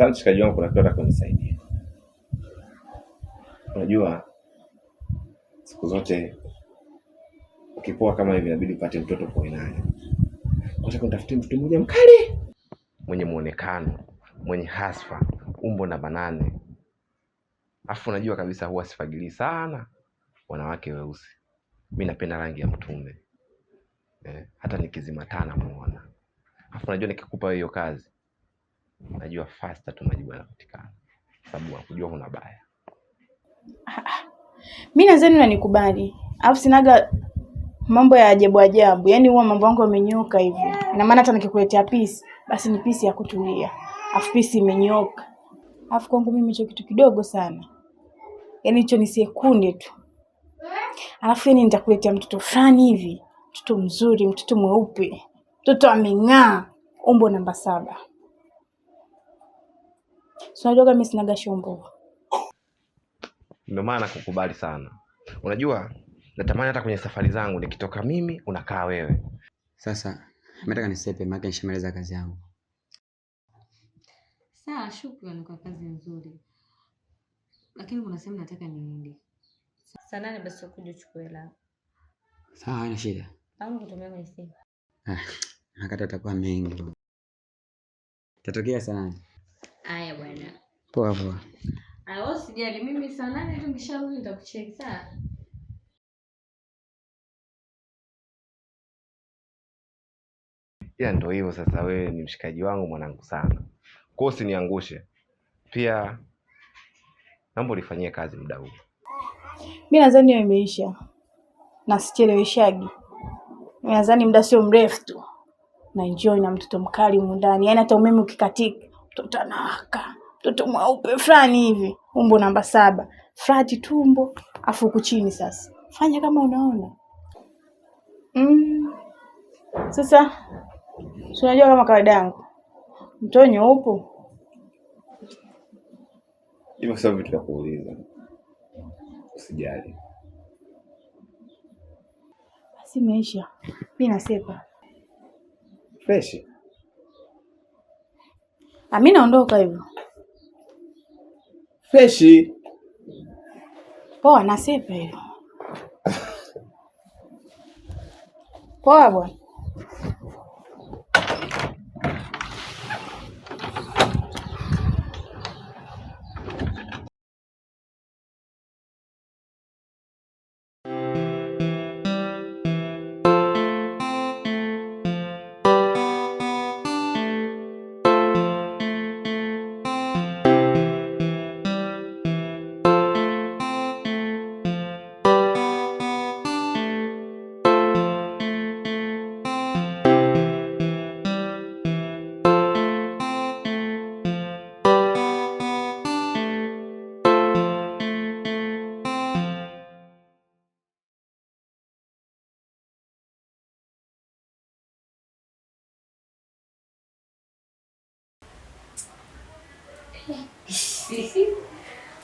Sasa mshikaji wangu kuna kitu nataka kunisaidia. Unajua siku zote ukipoa kama hivi inabidi upate mtoto kwa naye. Nataka nitafutie mtoto mmoja mkali, mwenye muonekano, mwenye hasfa, umbo na banane. Afu unajua kabisa huwa sifagili sana wanawake weusi. Mimi napenda rangi ya mtume. Hata nikizimatana muona. Afu unajua nikikupa hiyo kazi, najua faster tu majibu yanapatikana. Sababu unajua huna baya. Mimi nadhani unanikubali. Alafu sinaga mambo ya ajabu ajabu. Yaani huwa mambo yangu yamenyoka hivi. Na maana hata nikikuletea pisi, basi ni pisi ya kutulia. Alafu pisi imenyoka. Alafu kwangu mimi hicho kitu kidogo sana. Yaani hicho ni sekunde tu. Alafu yani nitakuletea mtoto fulani hivi. Mtoto mzuri, mtoto mweupe. Mtoto ameng'aa, umbo namba 7. So unajua mimi sinaga shombo. Ndio maana kukubali sana. Unajua natamani hata kwenye safari zangu nikitoka mimi unakaa wewe. Sasa nataka nisepe maana nishamaliza kazi yangu. Sawa, shukrani kwa kazi nzuri. Lakini kuna sehemu nataka niende. Saa 8 basi ukuje uchukue hela. Sawa, haina shida. Au kutumia message. Nakata takuwa mengi. Tatokea sana. Haya bwana. Poa poa. Usijali, mimi saa 8 tu nikisharudi nitakucheki sawa. Ya ndio hivyo sasa, wewe ni mshikaji wangu mwanangu sana. Kwa hiyo usiniangushe. Pia naomba ulifanyie kazi muda huu. Mimi nadhani hiyo imeisha. Na sicheleweshagi. Mimi nadhani muda sio mrefu tu. Na enjoy na mtoto mkali mundani. Yaani hata umeme ukikatika, mtoto anawaka. Mtoto mweupe fulani hivi, umbo namba 7. Frati tumbo, afu huku chini sasa. Fanya kama unaona. Sasa unajua kama kawaida yangu. Mtonyo upo? Hivyo sasa vitu vya kuuliza. Usijali. Basi imeisha. Mimi nasepa. Fresh. Mimi naondoka hivyo. Fresh. Poa, nasepa hivyo. Poa bwana.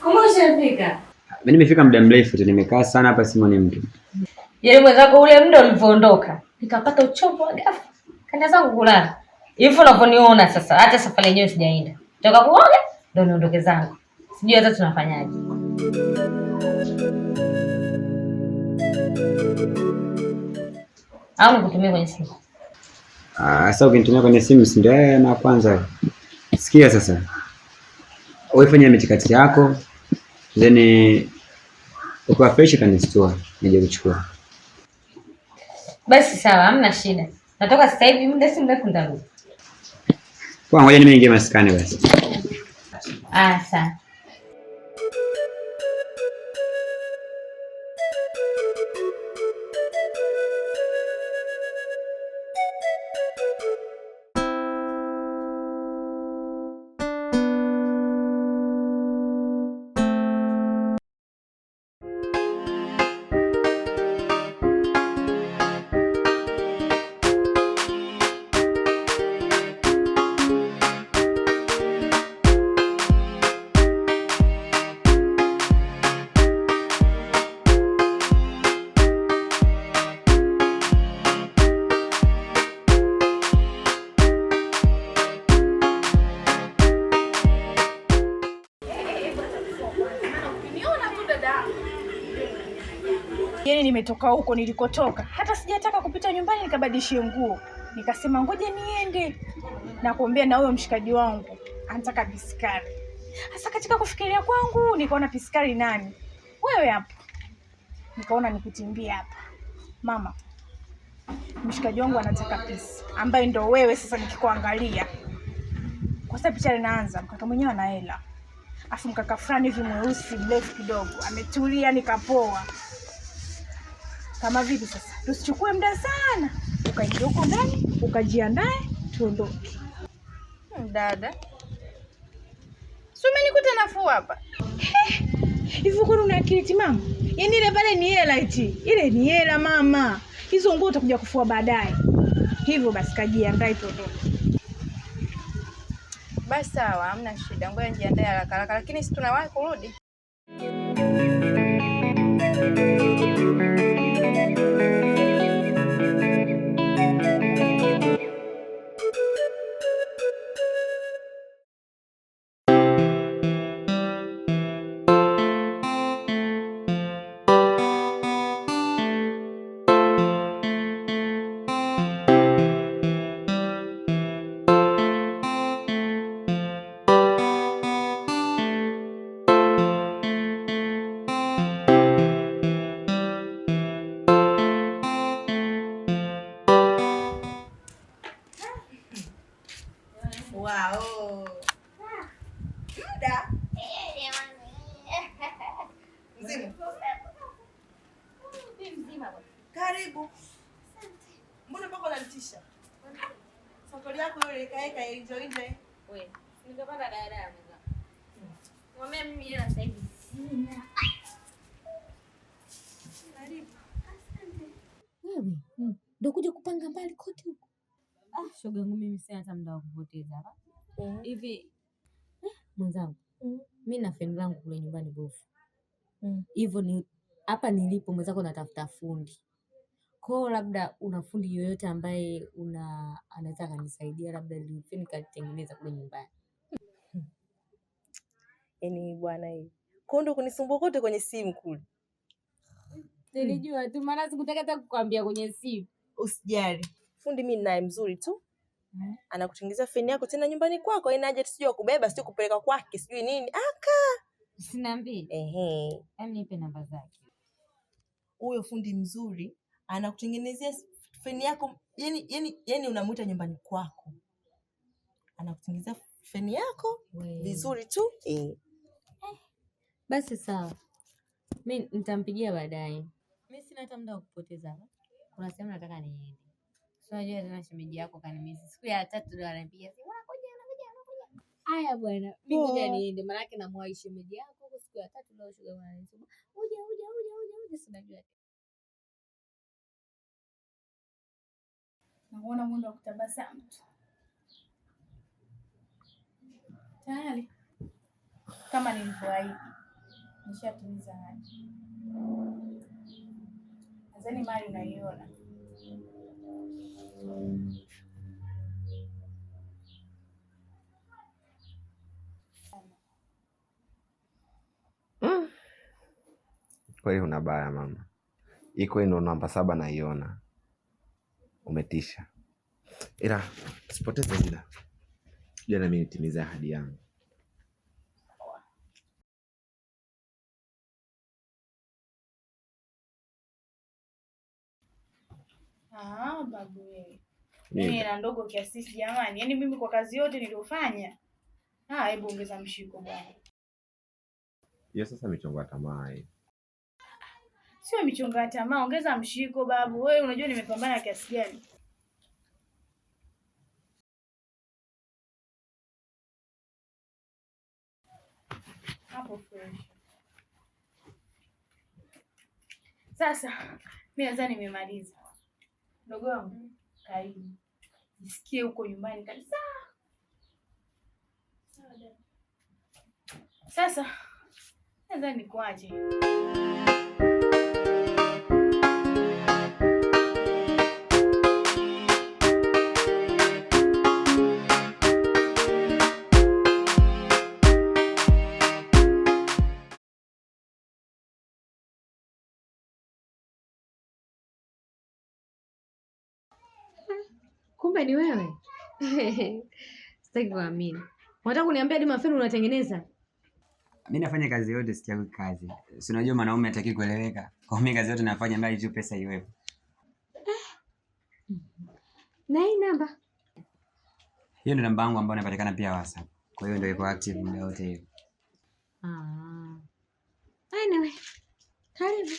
Kama ushafika? Mimi nimefika muda mrefu tu, nimekaa sana hapa Simoni mtu. Yeye mwenzako ule muda ulivyoondoka, nikapata uchovu wa ghafla. Kaenda zangu kulala. Hivi unavyoniona sasa, hata safari yenyewe sijaenda. Toka kuoga ndio niondoke zangu. Sijui hata tunafanyaje. Au nikutumie kwenye simu? Sasa ukinitumia kwenye simu si ndio na kwanza. Sikia sasa. Wewe fanya michakato yako, then ukiwa fresh kanistua nije kuchukua. Basi sawa, hamna shida. Natoka sasa hivi muda si mrefu ndarudi. Kwa ngoja nimeingia maskani basi. Sawa. Yaani nimetoka huko nilikotoka, hata sijataka kupita nyumbani nikabadilishie nguo. Nikasema ngoja niende. Na kuombea na huyo mshikaji wangu anataka piskari. Sasa katika kufikiria kwangu nikaona piskari nani? Wewe hapa. Nikaona nikutimbie hapa. Mama, mshikaji wangu anataka pisi, ambaye ndo wewe. Sasa nikikuangalia kwa sababu picha linaanza, mkaka mwenyewe ana hela, afu mkaka fulani hivi mweusi mrefu kidogo, ametulia nikapoa. Kama vipi sasa? Tusichukue muda sana, ukaingia huko ndani ukajiandae tuondoke. Dada, Si umenikuta nafuu hapa hivi? Kwani una akili timamu? Yaani ile pale ni hela eti, ile ni hela mama. Hizo nguo utakuja kufua baadaye. Hivyo basi kajiandae tuondoke. basi sawa, hamna shida. Ngoja nijiandae haraka haraka, lakini si tunawahi kurudi. Wow. Muda. Mzima. Karibu. Mbona mpaka unanitisha? Safari yako ile kaeka enjoy. Wewe, ningepanda dada ya mwanangu. Mwambie mimi hela sasa hivi sina. Karibu. Wewe, ndio kuja kupanga mbali kote huko. Shoga yangu mimi sina hata muda wa kupoteza hapa. Hivi mwenzangu, mimi na feni langu kule nyumbani bofu. Hivyo ni hapa nilipo mwenzako natafuta fundi. Kwa labda una fundi yoyote ambaye anaweza kanisaidia labda ili feni katengeneza kule nyumbani. Yaani bwana hii. Kwa ndo kunisumbua kote kwenye simu kule. Nilijua tu maana sikutaka hata kukwambia kwenye simu. Usijali. Fundi mimi naye mzuri tu. Anakutengeneza feni yako tena nyumbani kwako, haina haja sijui kubeba, sijui kupeleka kwake, sijui nini. Usiniambie. Hebu nipe namba zake. Huyo fundi mzuri anakutengenezea feni yako, yani unamuita nyumbani kwako. Anakutengenezea feni yako vizuri tu. Basi sawa. Mimi nitampigia baadaye. Mimi sina hata muda wa kupoteza. Kuna sehemu nataka niende. Unajua tena shemeji yako kanimisi. Siku ya 3 ndio ananipigia simu. Unakuja. Haya bwana, mimi ngoja niende maana yake namwahi shemeji yako kwa siku ya 3 leo shoga wanasema. Uje sinajua. Naona muda wa kutabasamu tu. Tayari. Kama nilivyoahidi. Nishatimiza ahadi. Nadhani mali unaiona. Kweli una baya mama. Iko ino namba 7 naiona. Umetisha. Ila sipoteze muda. Jana mimi nitimiza ahadi yangu. Babu wewe. Mimi na ndogo kiasi jamani. Yaani mimi kwa kazi yote niliyofanya. Hebu ongeza mshiko bwana. Hiyo sasa michongo ya tamaa hii. Sio michongo ya tamaa, ongeza mshiko babu. Wewe unajua nimepambana kiasi gani? Hapo fresh. Sasa mimi nadhani nimemaliza. Ndogo wangu, karibu. Nisikie huko nyumbani kabisa. Sasa nadhani nikuache. Kumbe ni wewe. Sitaki kuamini. Unataka kuniambia hadi mafeni unatengeneza? Mimi nafanya kazi yote, sichagui kazi. Si unajua mwanaume hataki kueleweka. Kwa mimi kazi yote nafanya mbali tu pesa iwepo. Na hii namba? Hiyo ndio namba yangu ambayo inapatikana pia WhatsApp. Kwa hiyo ndio iko active muda wote hiyo. Anyway. Karibu.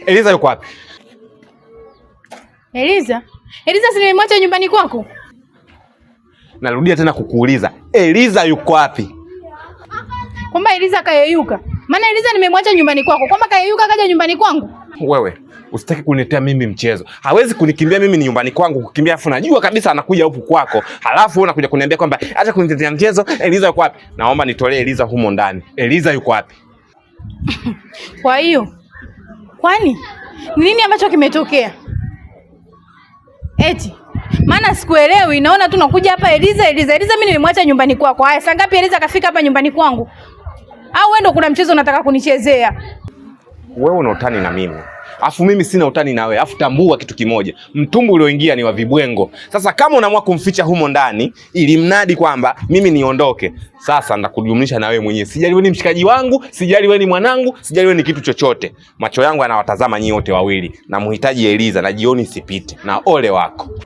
Eliza yuko wapi? Eliza si nimemwacha nyumbani kwako? Narudia tena kukuuliza, Eliza yuko wapi? Kwamba Eliza kayeyuka? Maana Eliza nimemwacha nyumbani kwako. Kwamba kayeyuka kaja nyumbani kwangu? Wewe usitaki kuniletea mimi mchezo. Hawezi kunikimbia mimi ni nyumbani kwangu kukimbia, afu najua kabisa anakuja huku kwako. Halafu wewe unakuja kuniambia kwamba acha kunitetea mchezo. Eliza yuko wapi? Naomba nitolee Eliza humo ndani. Eliza yuko wapi? Kwa hiyo kwani nini ambacho kimetokea? Eti maana sikuelewi, naona tu nakuja hapa Eliza mimi nimemwacha nyumbani kwako. Haya, saa ngapi Eliza kafika hapa nyumbani kwangu? Au wewe ndo kuna mchezo unataka kunichezea? Wewe una utani na mimi. Afu mimi sina utani na wewe. Afu tambua kitu kimoja. Mtumbu ulioingia ni wa vibwengo. Sasa kama unaamua kumficha humo ndani ili mnadi kwamba mimi niondoke, sasa ndakujumlisha na wewe mwenyewe. Sijali wewe ni mshikaji wangu, sijali wewe ni mwanangu, sijali wewe ni kitu chochote. Macho yangu yanawatazama nyinyi wote wawili. Na mhitaji Eliza na jioni sipite. Na ole wako.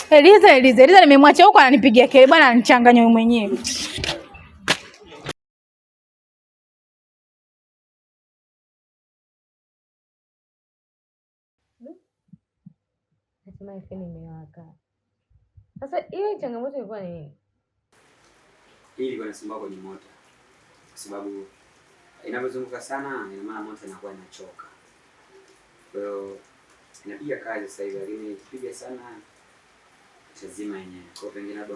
Eliza nimemwacha huko ananipigia kelele bwana, ananichanganya wewe mwenyewe. Hatimaye feni imewaka. Sasa hiyo changamoto ilikuwa ni nini? Hii ilikuwa inasumbua kwenye moto. Kwa sababu inapozunguka sana, ina maana moto inakuwa inachoka. Kwa hiyo inapiga kazi sasa hivi, lakini ikipiga sana itazima yenyewe. Kwa hiyo pengine labda